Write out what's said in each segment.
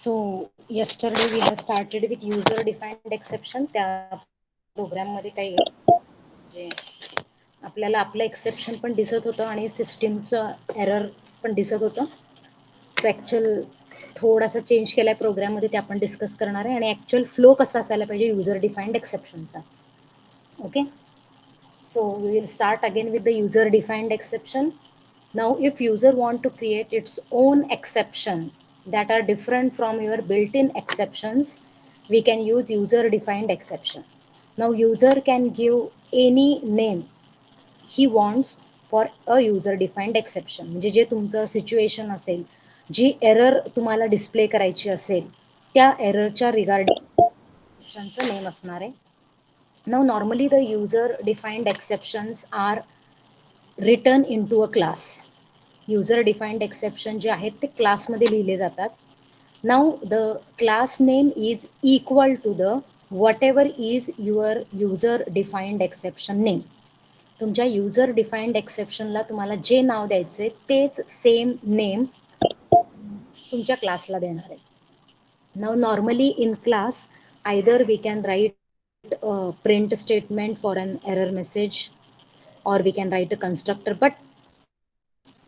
So yesterday we have started with user defined exception. त्या programme मध्ये काही म्हणजे आपल्याला आपलं एक्सेप्शन पण दिसत होतं आणि सिस्टीमचं एरर पण दिसत होतं. सो ॲक्च्युअल थोडासा चेंज केलाय प्रोग्राममध्ये, ते आपण डिस्कस करणार आहे. आणि ॲक्च्युअल फ्लो कसा असायला पाहिजे युजर डिफाइंड एक्सेप्शनचा. Okay, so we will start again with the user defined exception. Now if user want to create its own exception that are different from your built-in exceptions, we can use user defined exception. Now user can give any name he wants for a user defined exception. म्हणजे जे तुमचं situation असेल, जी error तुम्हाला display करायची असेल, त्या एररच्या regarding एक्सेप्शनचं name असणार आहे. Now normally the user defined exceptions are written into a class. User defined exception जे आहेत ते क्लासमध्ये लिहिले जातात. Now the class name is equal to the whatever is your user defined exception name. तुमच्या user defined एक्सेप्शनला तुम्हाला जे नाव द्यायचे तेच सेम नेम तुमच्या क्लासला देणार आहे. Now normally in class either we can write a print statement for an error message, or we can write a constructor, but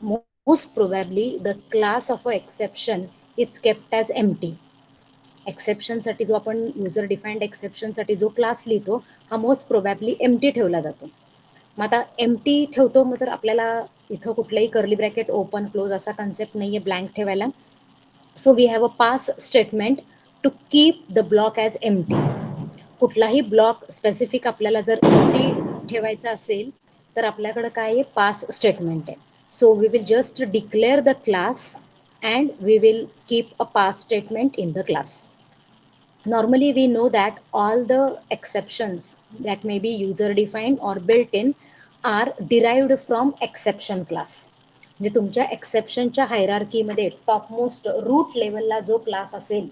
most probably the class of a exception is kept as empty. Exception साठी जो आपण user defined exception साठी जो class लिहितो हा most probably empty ठेवला जातो. मग आता एम्प्टी ठेवतो मग तर आपल्याला इथं कुठलंही कर्ली ब्रॅकेट ओपन क्लोज असा कन्सेप्ट नाहीये ब्लँक ठेवायला. So we have a pass statement to keep the block as empty. कुठलाही ब्लॉक स्पेसिफिक आपल्याला जर एम्प्टी ठेवायचा असेल तर आपल्याकडे काय आहे, पास स्टेटमेंट आहे. So we will just declare the class and we will keep a pass statement in the class. Normally we know that all the exceptions that may be user defined or built in are derived from exception class. म्हणजे तुमच्या एक्सेप्शनच्या हायरार्कीमध्ये topmost route लेवलला जो class असेल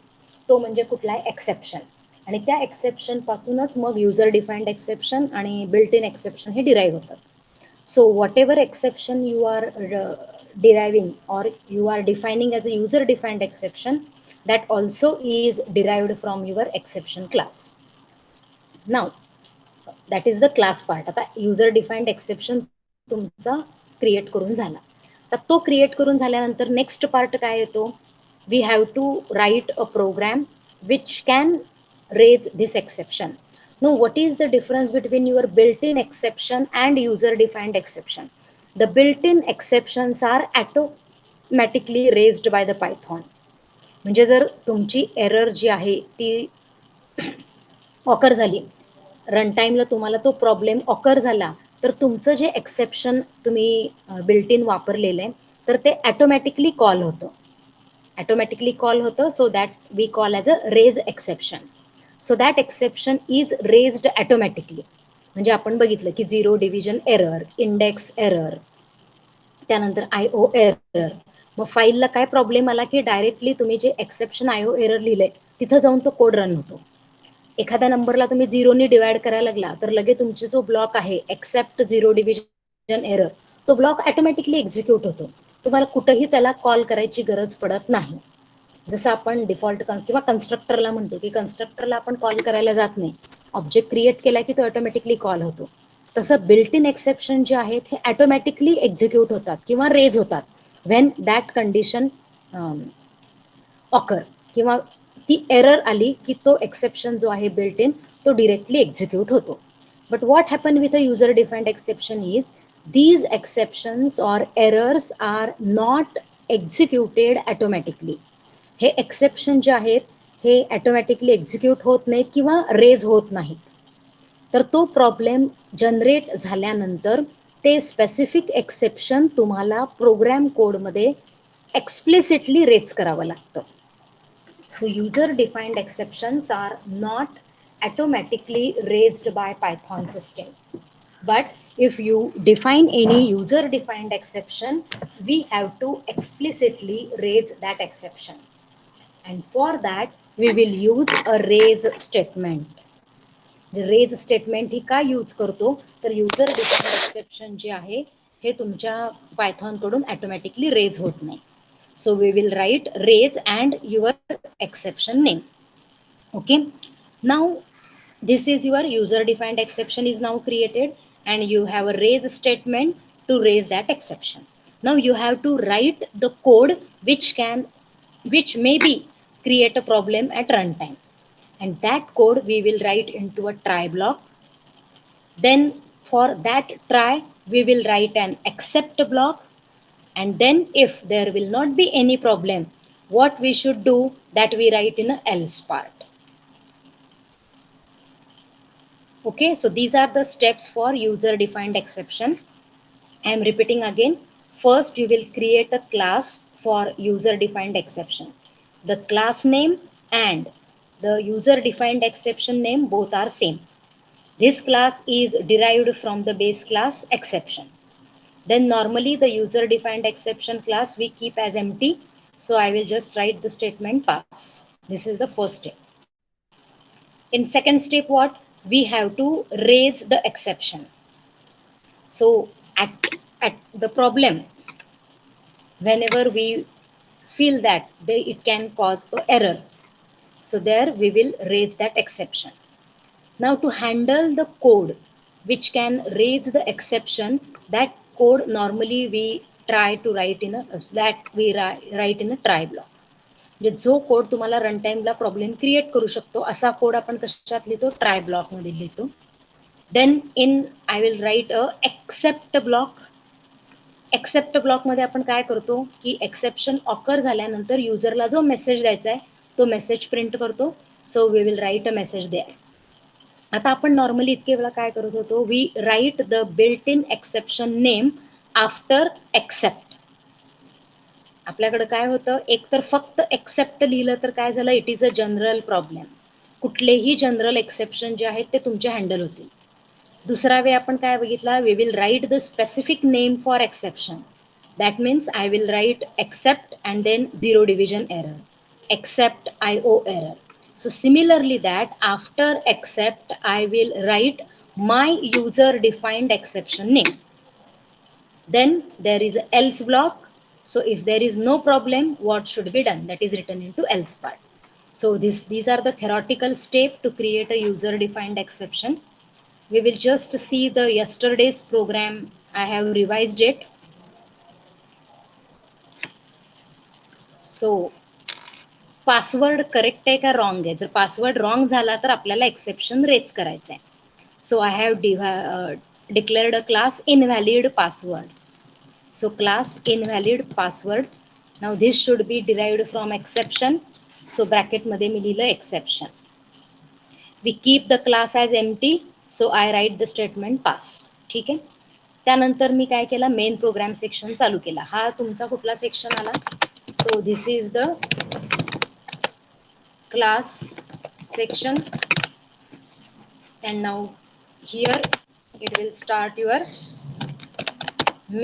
तो म्हणजे कुठला आहे, exception. आणि त्या एक्सेप्शन पासूनच मग युजर डिफाइंड एक्सेप्शन आणि बिल्ट इन एक्सेप्शन हे डिराईव्ह होतात. So whatever exception you are deriving or you are defining as a user defined exception, that also is derived from your exception class. Now that is the class part. आता user defined exception तुमचा create करून झाला. तर तो create करून झाल्यानंतर next part काय येतो, we have to write a program which can raise this exception. Now, what is the difference between your built-in exception and user-defined exception? The built-in exceptions are automatically raised by the Python. म्हणजे जर तुमची error जी आहे ती occur झाली, run टाईमला तुम्हाला तो problem occur झाला, तर तुमचं जे एक्सेप्शन तुम्ही बिल्ट इन वापरलेलं आहे तर ते ॲटोमॅटिकली कॉल होतं. ॲटोमॅटिकली कॉल होतं. So that we call as a raise exception. So that exception is raised automatically. म्हणजे आपण बघितलं की zero division error, index error, त्यानंतर IO एरर. मग फाईलला काय प्रॉब्लेम आला की डायरेक्टली तुम्ही जे एक्सेप्शन IO एरर लिहिलंय तिथं जाऊन तो कोड रन होतो. एखाद्या नंबरला तुम्ही झिरोनी डिवाइड करायला लागला तर लगे तुमचे जो ब्लॉक आहे एक्सेप्ट झिरो डिव्हिजन एरर, तो ब्लॉक ॲटोमॅटिकली एक्झिक्यूट होतो. तुम्हाला कुठंही त्याला कॉल करायची गरज पडत नाही. जसं आपण डिफॉल्ट किंवा कन्स्ट्रक्टरला म्हणतो की कन्स्ट्रक्टरला आपण कॉल करायला जात नाही, ऑब्जेक्ट क्रिएट केला की तो ऑटोमॅटिकली कॉल होतो. तसं बिल्ट इन एक्सेप्शन जे आहेत हे ऑटोमॅटिकली एक्झिक्यूट होतात किंवा रेज होतात व्हेन दॅट कंडिशन ऑकर, किंवा ती एरर आली की तो एक्सेप्शन जो आहे बिल्ट इन तो डिरेक्टली एक्झिक्यूट होतो. But what happen with a user defined exception is these exceptions or errors are not executed automatically. हे एक्सेप्शन जे आहेत हे ॲटोमॅटिकली एक्झिक्यूट होत नाहीत किंवा रेज होत नाहीत. तर तो प्रॉब्लेम जनरेट झाल्यानंतर ते स्पेसिफिक एक्सेप्शन तुम्हाला प्रोग्राम कोडमध्ये एक्सप्लिसिटली रेज करावं लागतं. So user defined exceptions are not automatically raised by Python system. But if you define any user defined exception, we have to explicitly raise that exception. And for that we will use a raise statement. Raise statement ही काय use करतो तर user defined exception जे आहे हे तुमच्या Python कडून automatically raise होत नाही. So we will write raise and your exception name. Okay, now this is your user defined exception is now created, and you have a raise statement to raise that exception. Now you have to write the code which maybe create a problem at runtime, and that code we will write into a try block. Then for that try we will write an except block, and then if there will not be any problem, what we should do, that we write in a else part. Okay, so these are the steps for user defined exception. I am repeating again. First, you will create a class for user defined exception. The class name and the user defined exception name both are same. This class is derived from the base class exception. Then normally the user defined exception class we keep as empty. So I will just write the statement pass. This is the first step. In second step, what? We have to raise the exception. So at the problem, whenever we feel that it can cause an error, so there we will raise that exception. Now to handle the code which can raise the exception, that code normally we try to write in a that we write in a try block. म्हणजे जो code तुम्हाला run टाइमला problem create करू शकतो असा code आपण कशात लिहितो, ट्राय ब्लॉक मध्ये लिहितो. Then in I will write a except block. Except block मध्ये आपण काय करतो की एक्सेप्शन ऑकर झाल्यानंतर युजरला जो मेसेज द्यायचा आहे तो मेसेज प्रिंट करतो. So we will write a message there. आता आपण नॉर्मली इतके वेळा काय करत होतो, we write the built in exception name after except. आपल्याकडे काय होतं, एक तर फक्त एक्सेप्ट लिहिलं तर काय झालं, it is a general problem. कुठलेही जनरल एक्सेप्शन जे आहेत ते तुमचे हँडल होतील. दुसरा वे आपण काय बघितला, we will write the specific name for exception. That means I will write except and then zero division error, except IO error. So similarly that after except I will write my user defined exception name. Then there is else block. So if there is no problem, what should be done, that is written into else part. So these are the theoretical steps to create a user defined exception. We will just see the yesterday's program. I have revised it. So password correct आहे का wrong आहे, जर password wrong झाला तर आपल्याला exception raise करायचं आहे. So I have declared a class invalid password. So class invalid password. Now this should be derived from exception. So ब्रॅकेटमध्ये मी लिहिलं exception. We keep the class as empty. So I write the statement pass. ठीक आहे. त्यानंतर मी काय केलं, main program section चालू केला. हा तुमचा कुठला सेक्शन आला, so this is the class section, and now here it will start your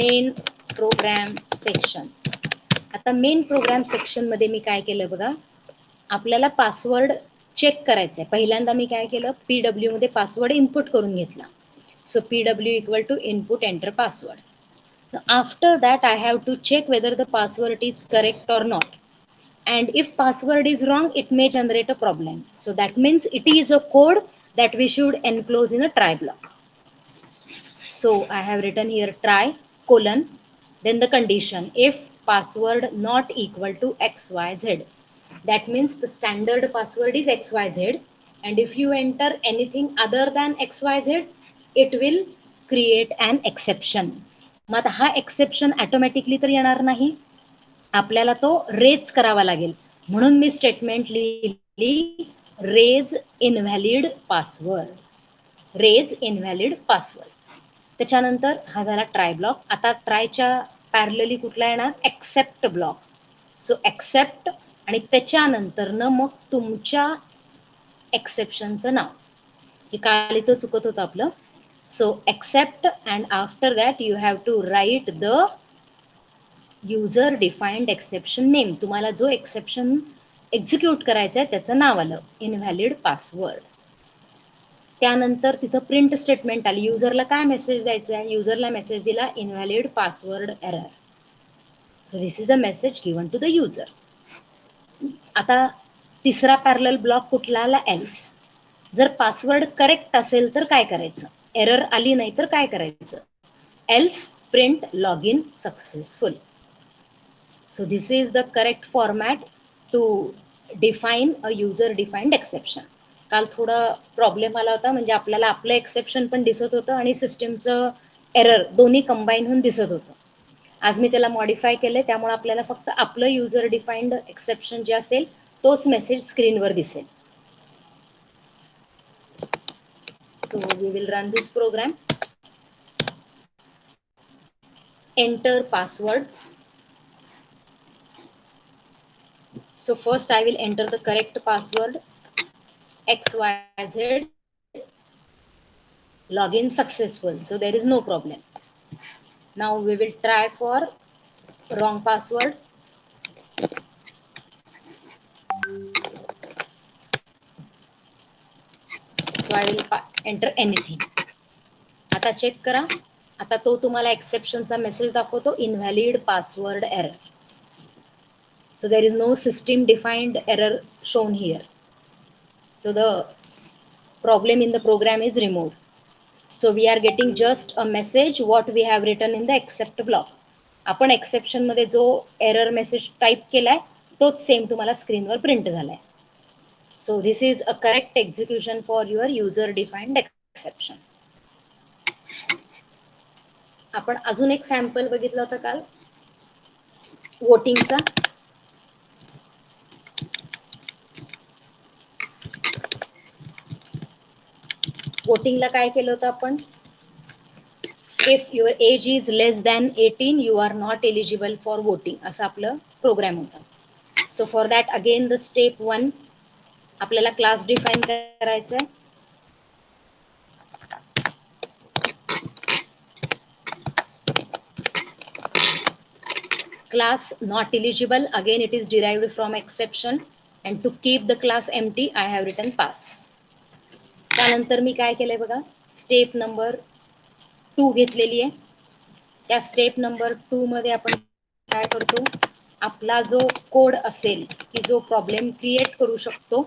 main program section. आता मेन प्रोग्राम सेक्शन मध्ये मी काय केलं बघा, आपल्याला पासवर्ड चेक करायचं आहे. पहिल्यांदा मी काय केलं, PW मध्ये पासवर्ड इनपुट करून घेतला. So PW equal to input enter password. After that I have to check whether the password is correct or not. And if password is wrong, it may generate a problem. So that means it is a code that we should enclose in a try block. So I have written here try colon, then the condition, if password not equal to XYZ. That means the standard password is XYZ, and if you enter anything other than XYZ, it will create an exception. मग आता हा exception automatically तर येणार नाही, आपल्याला तो raise करावा लागेल. म्हणून मी स्टेटमेंट लिहिली raise invalid password. Raise invalid password. त्याच्यानंतर हा झाला ट्राय ब्लॉक. आता ट्रायच्या पॅरलली कुठला येणार, एक्सेप्ट ब्लॉक. सो एक्सेप्ट आणि त्याच्यानंतरनं मग तुमच्या एक्सेप्शनचं नाव, हे काल इथं चुकत होतं आपलं. So except and after that you have to write the user defined exception name. तुम्हाला जो एक्सेप्शन एक्झिक्यूट करायचं आहे त्याचं नाव आलं, इनव्हॅलिड पासवर्ड. त्यानंतर तिथं प्रिंट स्टेटमेंट आली. युजरला काय मेसेज द्यायचा आहे, युजरला मेसेज दिला invalid password error. So this is a message given to the user. आता तिसरा पॅरलल ब्लॉक कुठला आला, एल्स. जर पासवर्ड करेक्ट असेल तर काय करायचं, एरर आली नाही तर काय करायचं, else print log in successful. So this is the correct format to define a user defined exception. काल थोडा प्रॉब्लेम आला होता, म्हणजे आपल्याला आपलं एक्सेप्शन पण दिसत होतं आणि सिस्टीमचं एरर दोन्ही कंबाईन होऊन दिसत होतं. आज मी त्याला मॉडिफाय केले, त्यामुळे आपल्याला फक्त आपलं युजर डिफाईन्ड एक्सेप्शन जे असेल तोच मेसेज स्क्रीनवर दिसेल. So we will run this program. Enter password. So first I will enter the correct password, XYZ, login successful, so there is no problem. Now we will try for wrong password. So I will enter anything. आता check करा, आता तो तुम्हाला एक्सेप्शनचा message दाखवतो, invalid password error. So there is no system defined error shown here. So the problem in the program is removed. So we are getting just a message what we have written in the except block. आपण exception मध्ये जो error message type केलाय तोच same तुम्हाला स्क्रीनवर print झालाय. So this is a correct execution for your user defined exception. आपण अजून एक सॅम्पल बघितलं होतं काल वोटिंगचा. वोटिंगला काय केलं होतं आपण, if your age is less than 18 you are not eligible for voting, असं आपलं प्रोग्राम होता. So for that again the step 1 आपल्याला क्लास डिफाईन करायचा आहे. Class not eligible, again it is derived from exception, and to keep the class empty I have written pass. त्यानंतर मी काय केलंय बघा, स्टेप नंबर 2 घेतलेली आहे. त्या स्टेप नंबर 2 मध्ये आपण काय करतो, आपला जो कोड असेल की जो प्रॉब्लेम क्रिएट करू शकतो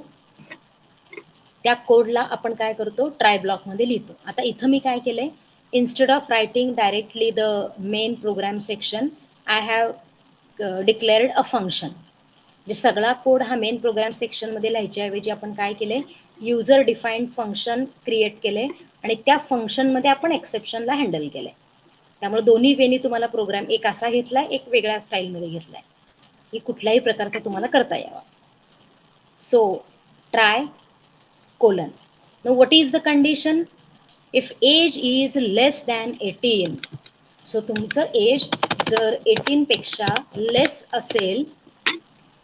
त्या कोडला आपण काय करतो, ट्राय ब्लॉक मध्ये लिहितो. आता इथं मी काय केलंय, instead of writing directly the main program section I have declared a function. म्हणजे सगळा कोड हा मेन प्रोग्राम सेक्शन मध्ये लिहायच्या ऐवजी आपण काय केलंय, युजर डिफाईन्ड फंक्शन क्रिएट केले आणि त्या फंक्शन मध्ये आपण एक्सेप्शनला हँडल केलंय. त्यामुळे दोन्ही वेनी तुम्हाला प्रोग्राम एक असा घेतलाय, एक वेगळ्या स्टाईलमध्ये घेतलाय, की कुठल्याही प्रकारचा तुम्हाला करता यावा. So try colon. Now what is the condition? If age is less than 18, so तुमचं एज जर 18 पेक्षा लेस असेल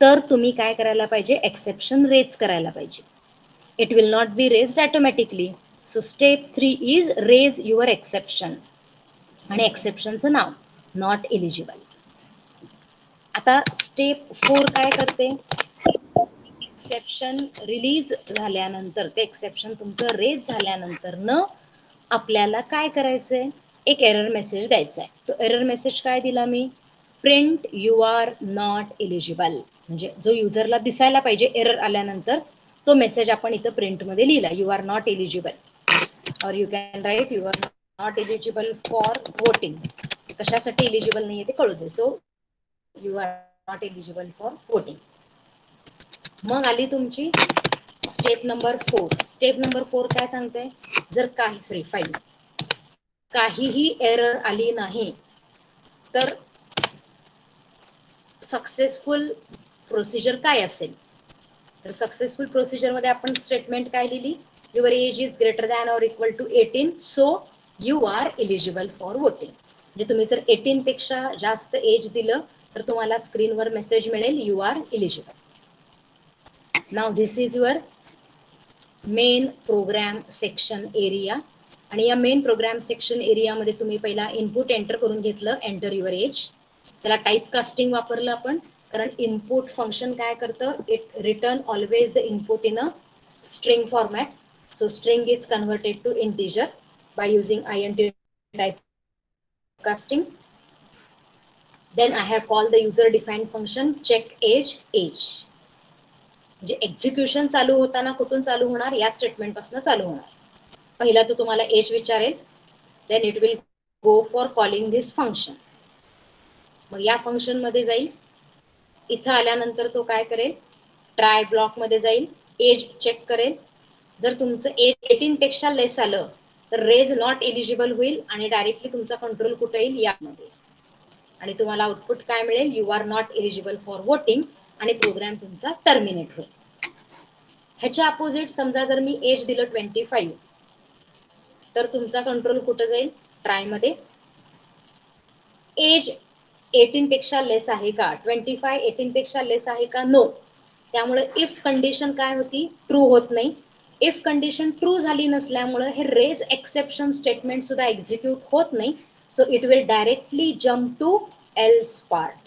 तर तुम्ही काय करायला पाहिजे, एक्सेप्शन रेज करायला पाहिजे. It will not be raised automatically. So step 3 is raise your exception आणि एक्सेप्शनचं नाव नॉट एलिजिबल. आता स्टेप 4 काय करते, एक्सेप्शन रिलीज झाल्यानंतर, ते एक्सेप्शन तुमचं रेज झाल्यानंतर न आपल्याला काय करायचंय, एक एरर मेसेज द्यायचा आहे. तो एरर मेसेज काय दिला मी, print you are not eligible. म्हणजे जो युजरला दिसायला पाहिजे एरर आल्यानंतर तो मेसेज आपण इथं प्रिंटमध्ये लिहिला, you are not eligible. Or you can write you are not eligible for voting. कशासाठी एलिजिबल नाहीये ते कळू दे. So you are not eligible for voting. मग आली तुमची स्टेप नंबर 4. स्टेप नंबर 4 काय सांगते, जर काही 5 काहीही एरर आली नाही तर सक्सेसफुल प्रोसिजर काय असेल, तर सक्सेसफुल प्रोसिजर मध्ये आपण स्टेटमेंट काय लिहिली, your age is greater than or equal to 18 so you are eligible for voting. म्हणजे तुम्ही जर 18 पेक्षा जास्त एज दिलं तर तुम्हाला स्क्रीनवर मेसेज मिळेल, you are eligible. Now this is your main program section area. आणि या मेन प्रोग्राम सेक्शन एरियामध्ये तुम्ही पहिला इनपुट एंटर करून घेतलं, एंटर युअर एज. त्याला टाईप कास्टिंग वापरलं आपण, कारण इनपुट फंक्शन काय करतं, it return always the input in a string format. So string is converted to integer by using INT type casting. Then I have called the user defined function check age. म्हणजे execution चालू होताना कुठून चालू होणार, या statement पासून चालू होणार. पहिला तो तुम्हाला एज विचारेल, then it will go for calling this function. मग या फंक्शन मध्ये जाईल, इथं आल्यानंतर तो काय करेल, ट्राय ब्लॉक मध्ये जाईल, एज चेक करेल. जर तुमचं एज 18 पेक्षा लेस आलं तर रेज नॉट एलिजिबल होईल आणि डायरेक्टली तुमचा कंट्रोल कुठे येईल, यामध्ये. आणि तुम्हाला आउटपुट काय मिळेल, you are not eligible for voting, आणि प्रोग्राम तुमचा टर्मिनेट होईल. ह्याच्या अपोजिट समजा जर मी एज दिलं 25, तर तुमचा कंट्रोल कुठं जाईल, ट्राय मध्ये. एज 18 पेक्षा लेस आहे का, 25 18 पेक्षा लेस आहे का, नो. त्यामुळे इफ कंडिशन काय होती, ट्रू होत नाही. इफ कंडिशन ट्रू झाली नसल्यामुळे हे रेज एक्सेप्शन स्टेटमेंट सुद्धा एक्झिक्यूट होत नाही. So it will directly jump to else part.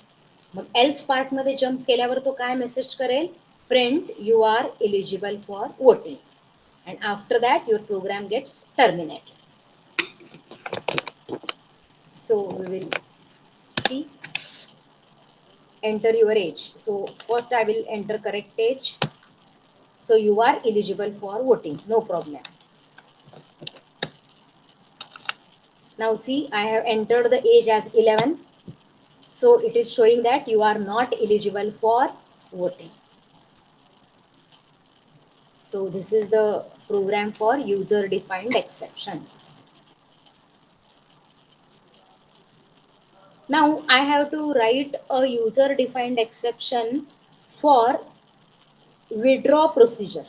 मग एल्स पार्ट मध्ये जम्प केल्यावर तो काय मेसेज करेल, print you are eligible for voting, and after that your program gets terminated. So we will see. Enter your age. So first I will enter correct age. So you are eligible for voting, no problem. Now see, I have entered the age as 11. So it is showing that you are not eligible for voting. So this is the program for user defined exception. Now I have to write a user defined exception for withdraw procedure.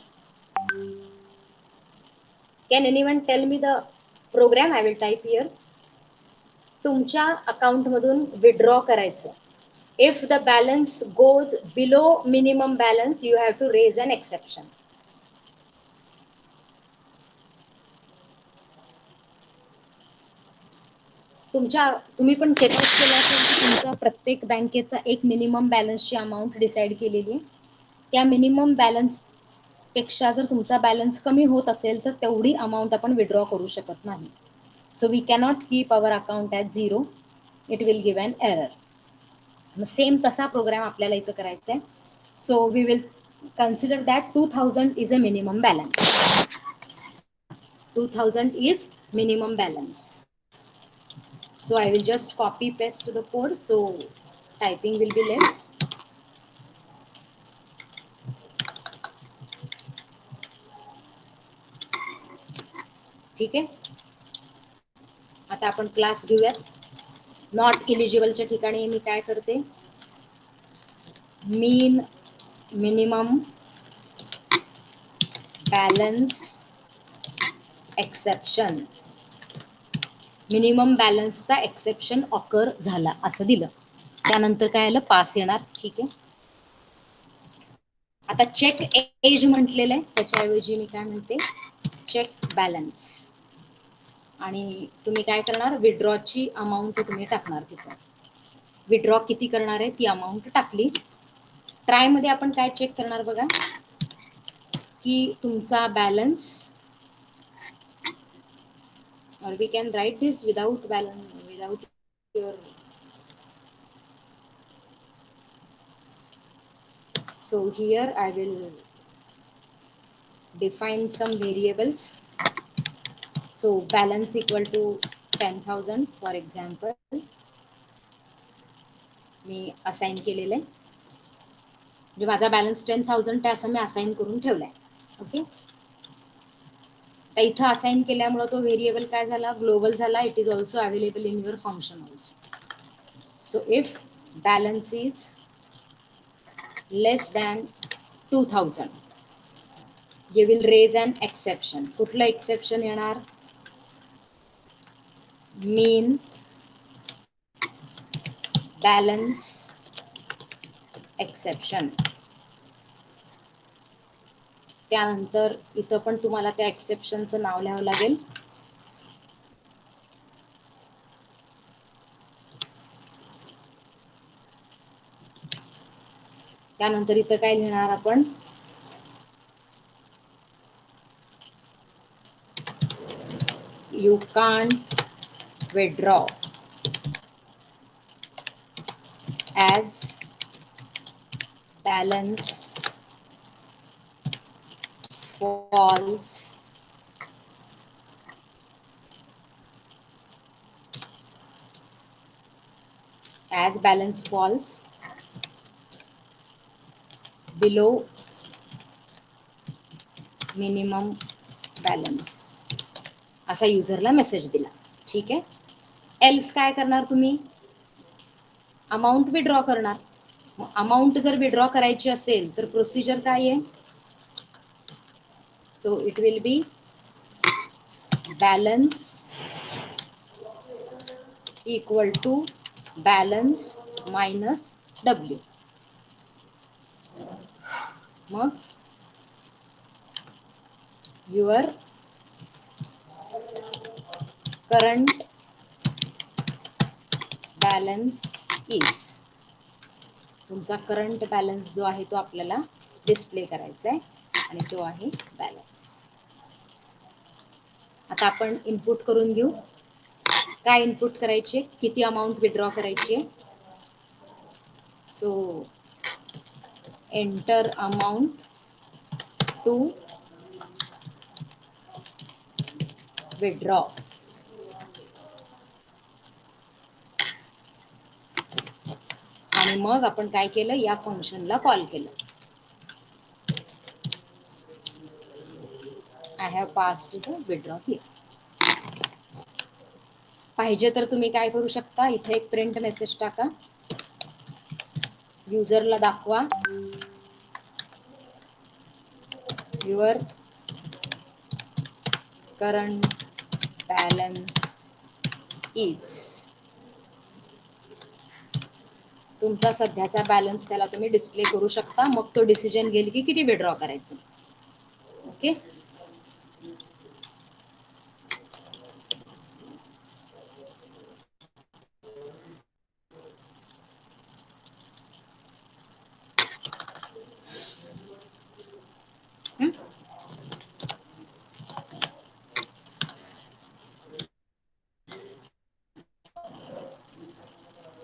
Can anyone tell me the program? I will type here. तुमच्या account मधून withdraw करायचं. If the balance goes below minimum balance, you have to raise an exception. तुम्ही पण checkout केलं असेल की तुमचा प्रत्येक बँकेचा एक मिनिमम बॅलन्सची अमाऊंट डिसाईड केलेली आहे. त्या मिनिमम बॅलन्स पेक्षा जर तुमचा बॅलन्स कमी होत असेल तर तेवढी अमाऊंट आपण विड्रॉ करू शकत नाही. So we cannot keep our account at 0. It will give an error. Same तसा प्रोग्राम आपल्याला इथं करायचा आहे. So we will consider that 2000 is a minimum balance. 2000 is minimum balance. So I will just copy paste the code, so typing will be less. ठीक आहे. आता आपण class घेऊयात. नॉट एलिजिबलच्या ठिकाणी मी काय करते, mean minimum balance exception. Minimum बॅलन्सचा एक्सेप्शन ऑकर झाला असं दिलं. त्यानंतर काय आलं, पास येणार. ठीक आहे. आता चेक एज म्हटलेलं आहे, त्याच्याऐवजी मी काय म्हणते, चेक बॅलन्स. आणि तुम्ही काय करणार, विड्रॉची अमाऊंट तुम्ही टाकणार. तिथं विड्रॉ किती करणार आहे ती अमाऊंट टाकली. ट्राय मध्ये आपण काय चेक करणार बघा, की तुमचा balance, or we can write this without balance, without your. So here I will define some variables. So balance equal to 10,000 for example. Me assign केलेलं आहे, म्हणजे माझा बॅलन्स 10,000 आहे असं मी असाइन करून ठेवलाय. ओके. इथं असाइन केल्यामुळे तो व्हेरिएबल काय झाला, ग्लोबल झाला. It is also available in your function also. So if balance is less than 2000, you will raise an exception. कुठलं एक्सेप्शन येणार, मीन बॅलन्स एक्सेप्शन. त्यानंतर इथं पण तुम्हाला त्या एक्सेप्शनचं नाव लिहावं लागेल. त्यानंतर इथं काय लिहिणार आपण, you can't withdraw as balance falls below minimum balance असा युजरला मेसेज दिला. ठीक आहे. एल्स काय करणार तुम्ही? अमाऊंट विड्रॉ करणार. अमाऊंट जर विड्रॉ करायची असेल तर प्रोसिजर काय आहे? So it will be balance equal to balance minus W. मग युअर करंट बॅलन्स इज, तुमचा करंट बॅलन्स जो आहे तो आपल्याला डिस्प्ले करायचा आहे आणि तो आहे बॅलन्स. आता आपण इनपुट करून घेऊ. काय इनपुट करायचे? किती अमाऊंट विड्रॉ करायची आहे? So enter amount to withdraw. आणि मग आपण काय केलं? या फंक्शनला कॉल केलं. I have passed the withdraw here. पाहिजे तर तुम्ही काय करू शकता? इथे एक प्रिंट मेसेज टाका, युजरला दाखवा युअर करंट बॅलन्स इज. तुमचा सध्याचा बॅलन्स त्याला तुम्ही डिस्प्ले करू शकता. मग तो डिसिजन घेईल की किती विड्रॉ करायचं. ओके.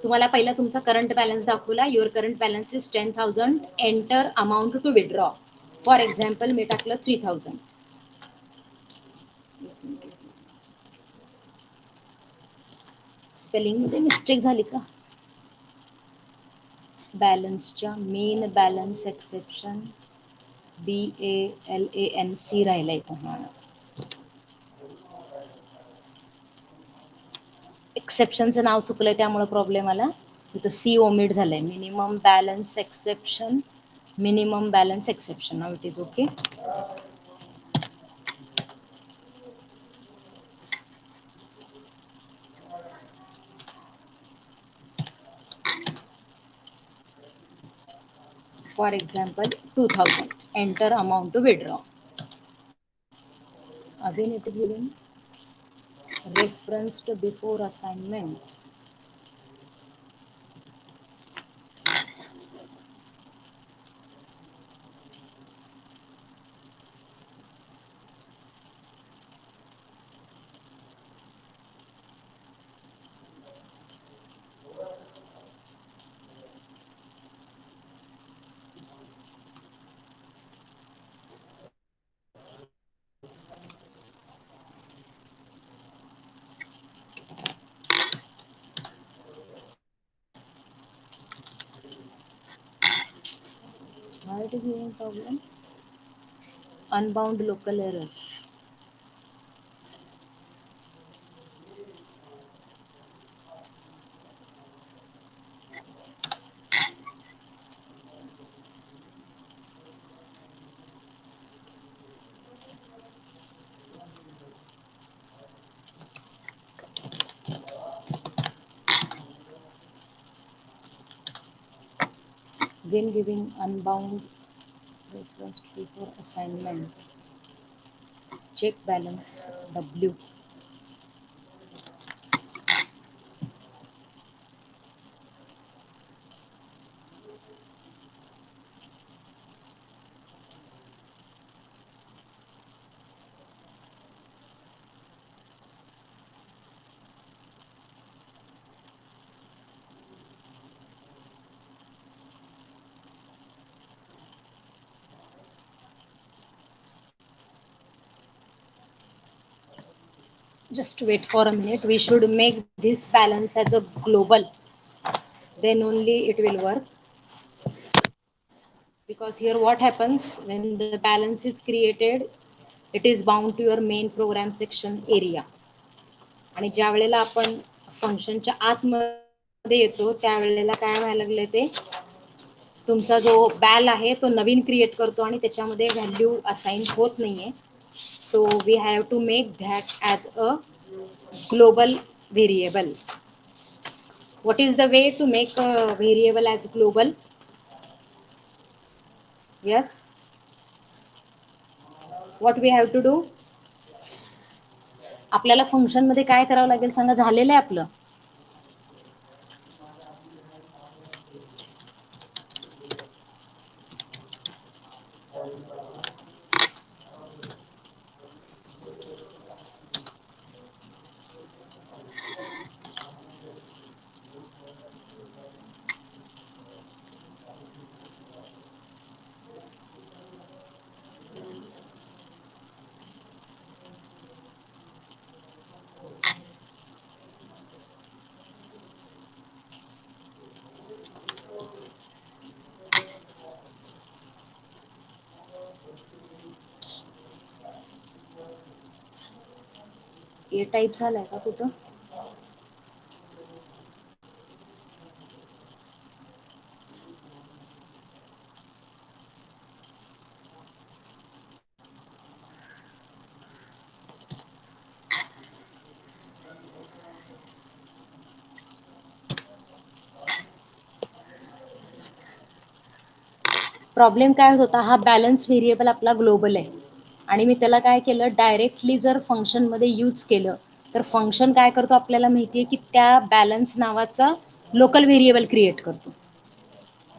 तुम्हाला पहिला तुमचा करंट बॅलन्स दाखवला. Your current balance is 10,000. Enter amount to withdraw. For example मी टाकलं 3,000. स्पेलिंग मध्ये मिस्टेक झाली का? बॅलन्सच्या मेन बॅलन्स एक्सेप्शन BALANC राहिला इथं. हा, एक्सेप्शनचं नाव चुकलंय त्यामुळे प्रॉब्लेम आला. इथं C ओमिट झालंय. Minimum balance exception, minimum balance exception. Now it is okay. For example, 2,000. Enter amount to withdraw. Again, it is given referenced before assignment. Why it is giving problem? Unbound local error. When giving unbound reference before assignment, check balance W. just wait for a minute. We should make this balance as a global, then only it will work. Because here what happens when the balance is created, it is bound to your main program section area. आणि ज्या वेळेला आपण फंक्शनच्या आतमध्ये येतो त्यावेळेला काय व्हायला लागले ते, तुमचा जो बॅल आहे तो नवीन क्रिएट करतो आणि त्याच्यामध्ये व्हॅल्यू असाइन होत नाहीये. So we have to make that as a global variable. What is the way to make a variable as global? Yes, what we have to do? आपल्याला फंक्शन मध्ये काय करावं लागेल सांगा. झालेलं आहे आपलं. ए टाईप झालाय का कुठं? प्रॉब्लेम काय होत होता, हा बॅलन्स व्हेरिएबल आपला ग्लोबल आहे आणि मी त्याला काय केलं, डायरेक्टली जर फंक्शन मध्ये यूज केलं तर फंक्शन काय करतो आपल्याला माहितीये की त्या बॅलन्स नावाचा लोकल व्हेरिएबल क्रिएट करतो.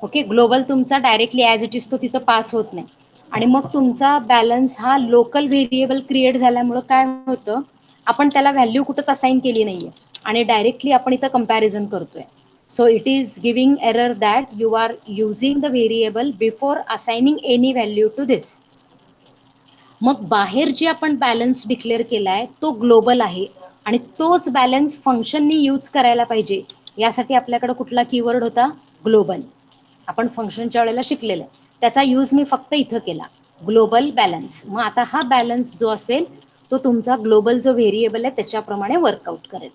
ओके, ग्लोबल तुमचा डायरेक्टली ॲज इट इज तो तिथं पास होत नाही. आणि मग तुमचा बॅलन्स हा लोकल व्हेरिएबल क्रिएट झाल्यामुळं काय होतं, आपण त्याला व्हॅल्यू कुठंच असाइन केली नाहीये आणि डायरेक्टली आपण इथं कंपॅरिझन करतोय. So it is giving error that you are using the variable before assigning any value to this. मग बाहेर जे आपण बॅलन्स डिक्लेअर केलाय तो ग्लोबल आहे आणि तोच बॅलन्स फंक्शननी यूज करायला पाहिजे. यासाठी आपल्याकडे कुठला कीवर्ड होता, ग्लोबल. आपण फंक्शनच्या वेळेला शिकलेलं आहे, त्याचा यूज मी फक्त इथं केला, ग्लोबल बॅलन्स. मग आता हा बॅलन्स जो असेल तो तुमचा ग्लोबल जो व्हेरिएबल आहे त्याच्याप्रमाणे वर्कआउट करेल.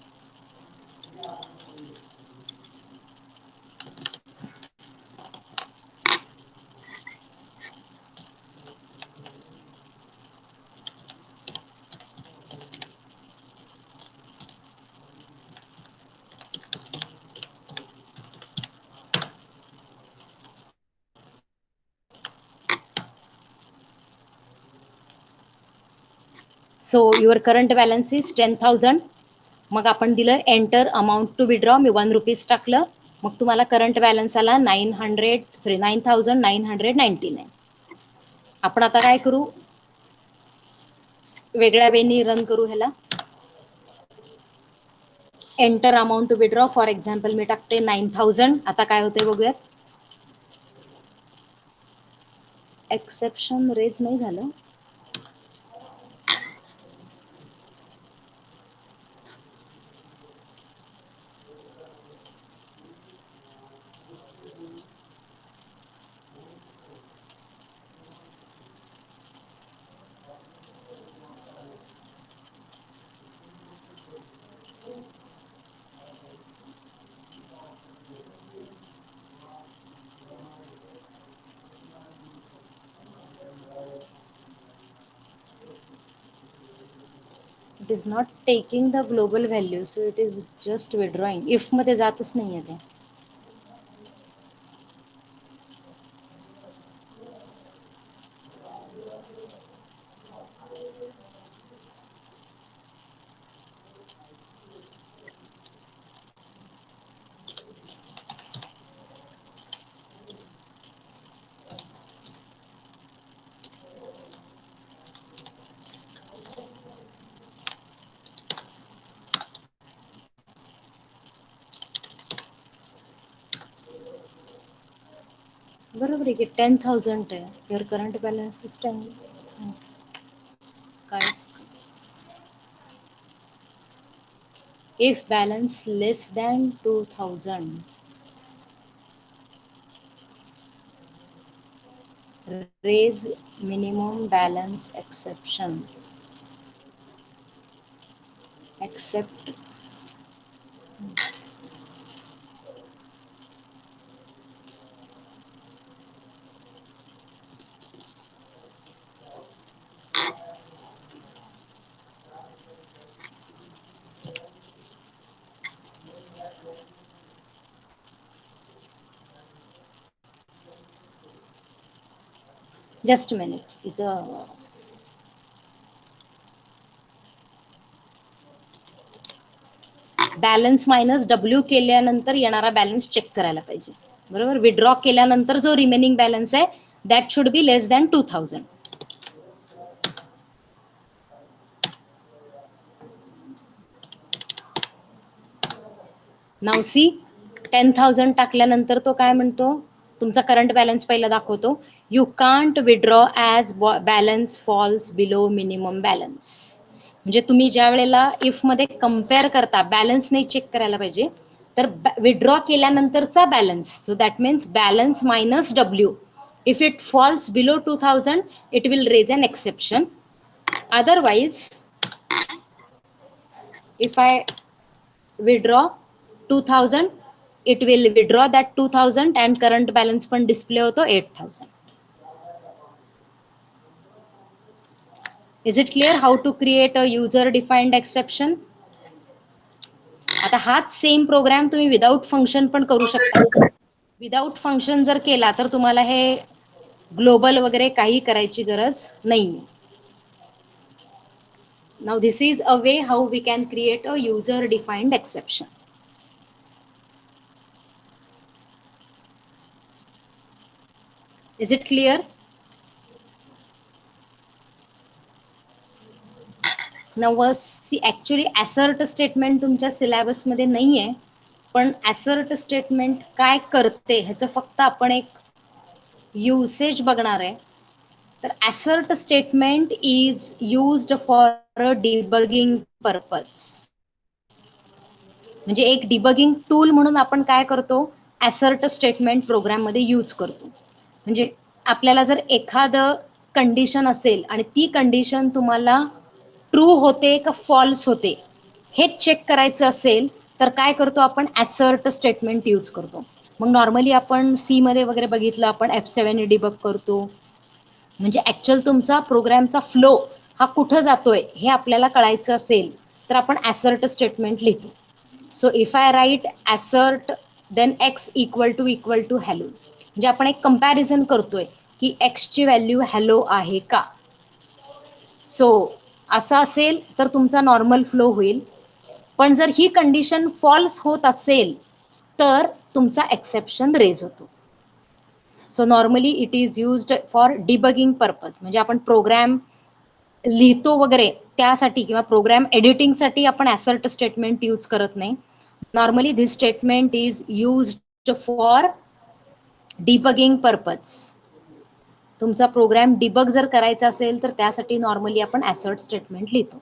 So your current balance is 10,000. मग आपण दिलं एंटर अमाऊंट टू विड्रॉ, मी ₹1 टाकलं. मग तुम्हाला करंट बॅलन्स आला 9,999. आपण आता काय करू, वेगळ्या वेनी रन करू ह्याला. Enter amount to withdraw, for example मी टाकते 9,000. आता काय होते बघूयात. एक्सेप्शन रेज नाही झालं. It is not taking the global value, so it is just withdrawing. If मध्ये जातच नाहीये ते. बरोबर आहे की 10,000 आहे. Your current balance is 10. काहीच if balance less than 2000, raise minimum balance exception, except just a minute. इथं बॅलन्स मायनस डब्ल्यू केल्यानंतर येणारा बॅलन्स चेक करायला पाहिजे, बरोबर. विड्रॉ केल्यानंतर जो रिमेनिंग बॅलन्स आहे that should be less than 2000. Now see 10,000 टाकल्यानंतर तो काय म्हणतो, तुमचा करंट बॅलन्स पहिला दाखवतो. You can't withdraw as balance falls below minimum balance. म्हणजे तुम्ही ज्या वेळेला इफ मध्ये कम्पेअर करता, बॅलन्स नाही चेक करायला पाहिजे, तर विड्रॉ केल्यानंतरचा balance, so that means balance minus W. If it falls below 2000 it will raise an exception. Otherwise if I withdraw 2000 it will withdraw that 2000 and current balance पण display होतो 8000. Is it clear how to create a user defined exception? आता हाच same programme तुम्ही without function पण करू शकता. Without function जर केला तर तुम्हाला हे ग्लोबल वगैरे काही करायची गरज नाही. Now this is a way how we can create a user defined exception. Is it clear? See actually assert statement तुमच्या सिलेबसमध्ये नाही आहे, पण ॲसर्ट स्टेटमेंट काय करते ह्याचं फक्त आपण एक युसेज बघणार आहे. तर assert statement is used for a debugging purpose. म्हणजे एक डिबगिंग टूल म्हणून आपण काय करतो, ॲसर्ट स्टेटमेंट प्रोग्राममध्ये यूज करतो. म्हणजे आपल्याला जर एखादं कंडिशन असेल आणि ती कंडिशन तुम्हाला ट्रू होते का फॉल्स होते हे चेक करायचं असेल तर काय करतो आपण, ॲसर्ट स्टेटमेंट यूज करतो. मग नॉर्मली आपण सी मध्ये वगैरे बघितलं, आपण F7 डिबग करतो. म्हणजे ॲक्च्युअल तुमचा प्रोग्रामचा फ्लो हा कुठं जातोय हे आपल्याला कळायचं असेल तर आपण ॲसर्ट स्टेटमेंट लिहितो. So if I write assert then x equal to hello, म्हणजे आपण एक कंपॅरिझन करतोय की एक्सची व्हॅल्यू हॅलो आहे का. सो असं असेल तर तुमचा नॉर्मल फ्लो होईल. पण जर ही कंडिशन फॉल्स होत असेल तर तुमचा एक्सेप्शन रेज होतो. So normally it is used for debugging purpose. म्हणजे आपण प्रोग्राम लिहितो वगैरे त्यासाठी किंवा प्रोग्राम एडिटिंगसाठी आपण ॲसर्ट स्टेटमेंट यूज करत नाही. Normally this statement is used for debugging purpose. तुमचा प्रोग्राम डिबग जर करायचा असेल तर त्यासाठी नॉर्मली आपण ॲसर्ट स्टेटमेंट लिहितो.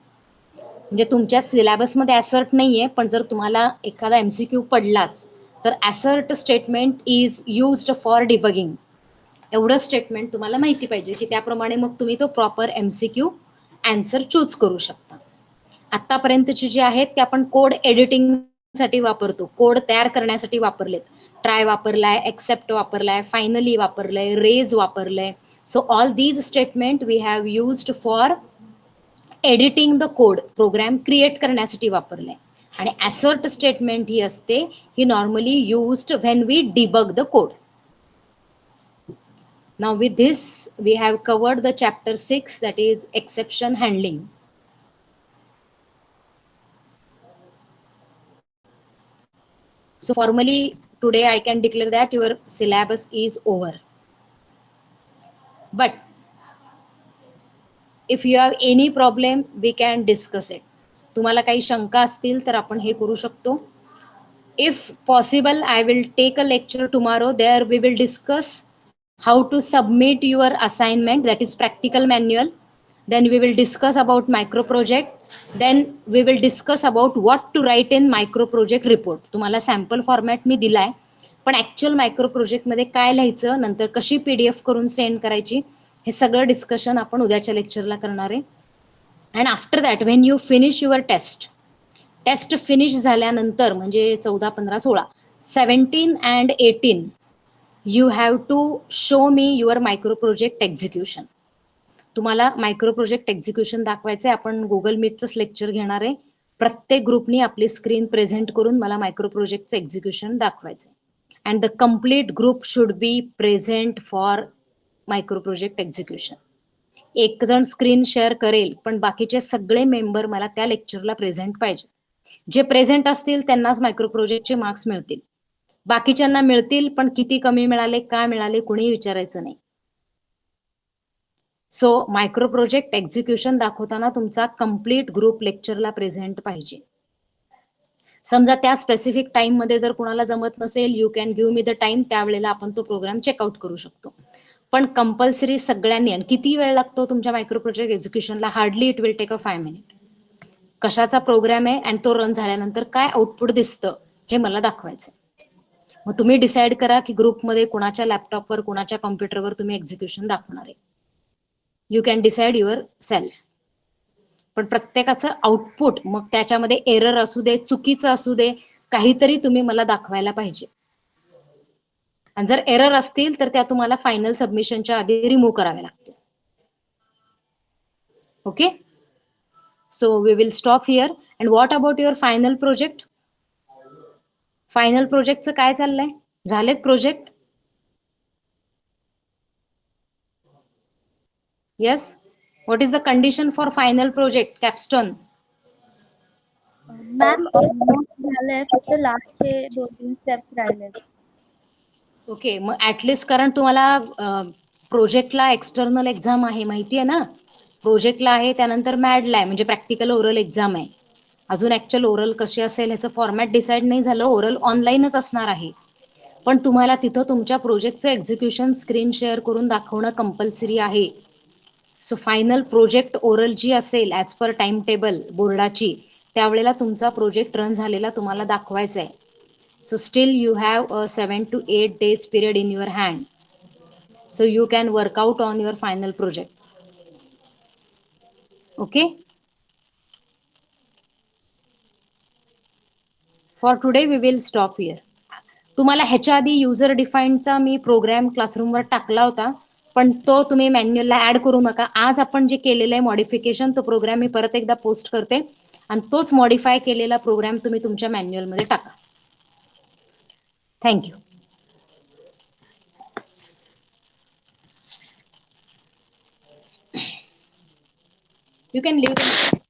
म्हणजे तुमच्या सिलेबसमध्ये ॲसर्ट नाही आहे, पण जर तुम्हाला एखादा MCQ पडलाच तर assert statement is used for debugging. एवढं स्टेटमेंट तुम्हाला माहिती पाहिजे की त्याप्रमाणे मग तुम्ही तो प्रॉपर MCQ आन्सर चूज करू शकता. आत्तापर्यंतचे जे आहेत ते आपण कोड एडिटिंगसाठी वापरतो, कोड तयार करण्यासाठी वापरलेत. ट्राय वापरलाय, एक्सेप्ट वापरलाय, फायनली वापरलंय, रेज वापरलंय. So all these statement we have used for editing the code, program create करण्यासाठी वापरलंय. आणि ॲसर्ट स्टेटमेंट ही असते, ही normally used when we debug the code. Now with this we have covered the chapter 6, that is exception handling. So formally today I can declare that your syllabus is over. But if you have any problem we can discuss it. तुम्हाला काही शंका असतील तर आपण हे करू शकतो. If possible I will take a lecture tomorrow, there we will discuss how to submit your assignment, that is practical manual. Then we will discuss about micro project then we will discuss about what to write in micro project report. तुम्हाला sample format मी दिलाय, पण actual micro प्रोजेक्टमध्ये काय लिहायचं, नंतर कशी PDF करून सेंड करायची, हे सगळं डिस्कशन आपण उद्याच्या लेक्चरला करणार आहे. And after that when you finish your test finish झाल्यानंतर म्हणजे 14, 15, 16, 17 and 18 you have to show me your micro project execution. तुम्हाला मायक्रो प्रोजेक्ट एक्झिक्युशन दाखवायचं आहे. आपण गुगल मीटचंच लेक्चर घेणार आहे. प्रत्येक ग्रुपनी आपली स्क्रीन प्रेझेंट करून मला मायक्रो प्रोजेक्टचं एक्झिक्युशन दाखवायचं आहे. And the complete group should be present for micro project execution. एक जण स्क्रीन शेअर करेल, पण बाकीचे सगळे मेंबर मला त्या लेक्चरला प्रेझेंट पाहिजे. जे प्रेझेंट असतील त्यांनाच मायक्रो प्रोजेक्टचे मार्क्स मिळतील. बाकीच्यांना मिळतील, पण किती कमी मिळाले, का मिळाले, कोणी विचारायचं नाही. सो मायक्रो प्रोजेक्ट एक्झिक्युशन दाखवताना तुमचा कम्प्लीट ग्रुप लेक्चरला प्रेझेंट पाहिजे. समजा त्या स्पेसिफिक टाइम मध्ये जर कुणाला जमत नसेल, you can give me the time, त्यावेळेला आपण तो प्रोग्राम चेकआउट करू शकतो. पण कंपल्सरी सगळ्यांनी. आणि किती वेळ लागतो तुमच्या मायक्रो प्रोजेक्ट एक्झिक्युशनला? Hardly it will take 5 minute. कशाचा प्रोग्राम आहे आणि तो रन झाल्यानंतर काय आउटपुट दिसतं हे मला दाखवायचं. मग तुम्ही डिसाईड करा की ग्रुपमध्ये कुणाच्या लॅपटॉपवर, कुणाच्या कॉम्प्युटरवर तुम्ही एक्झिक्युशन दाखवणार आहे. You can decide your self. पण प्रत्येकाचं आउटपुट, मग त्याच्यामध्ये एरर असू दे, चुकीचं असू दे, काहीतरी तुम्ही मला दाखवायला पाहिजे. आणि जर एरर असतील तर त्या तुम्हाला फायनल सबमिशनच्या आधी रिमूव्ह कराव्या लागतील. Okay, so we will stop here. And what about your final project? Final प्रोजेक्टचं काय चाललंय? झालेत project? Yes. What is the condition for final project capstone? Ma'am almost झालंय, फक्त लास्टचे 2-3 स्टेप्स राहिलेत. ओके, मग ऍटलिस्ट, कारण तुम्हाला प्रोजेक्टला एक्सटर्नल एक्झाम आहे माहिती आहे ना. प्रोजेक्टला आहे, त्यानंतर मॅडला आहे, म्हणजे प्रॅक्टिकल ओरल एक्झाम आहे. अजून ऍक्च्युअल ओरल कशी असेल ह्याचं फॉर्मॅट डिसाईड नाही झालं. ओरल ऑनलाईनच असणार आहे, पण तुम्हाला तिथं तुमच्या प्रोजेक्टचं एक्झिक्युशन स्क्रीन शेअर करून दाखवणं कंपल्सरी आहे. सो फायनल प्रोजेक्ट ओरल जी असेल ॲज पर टाइम टेबल बोर्डाची, त्यावेळेला तुमचा प्रोजेक्ट रन झालेला तुम्हाला दाखवायचा आहे. So still you have a 7 to 8 days period in your hand. So you can work out on your final project. Okay. For today we will stop here. तुम्हाला ह्याच्या आधी युजर डिफाईनचा मी प्रोग्राम क्लासरूमवर टाकला होता, पण तो तुम्ही मॅन्युअलला ऍड करू नका. आज आपण जे केलेलं आहे मॉडिफिकेशन, तो प्रोग्राम मी परत एकदा पोस्ट करते आणि तोच मॉडिफाय केलेला प्रोग्राम तुम्ही तुमच्या मॅन्युअलमध्ये टाका. थँक्यू. You can leave.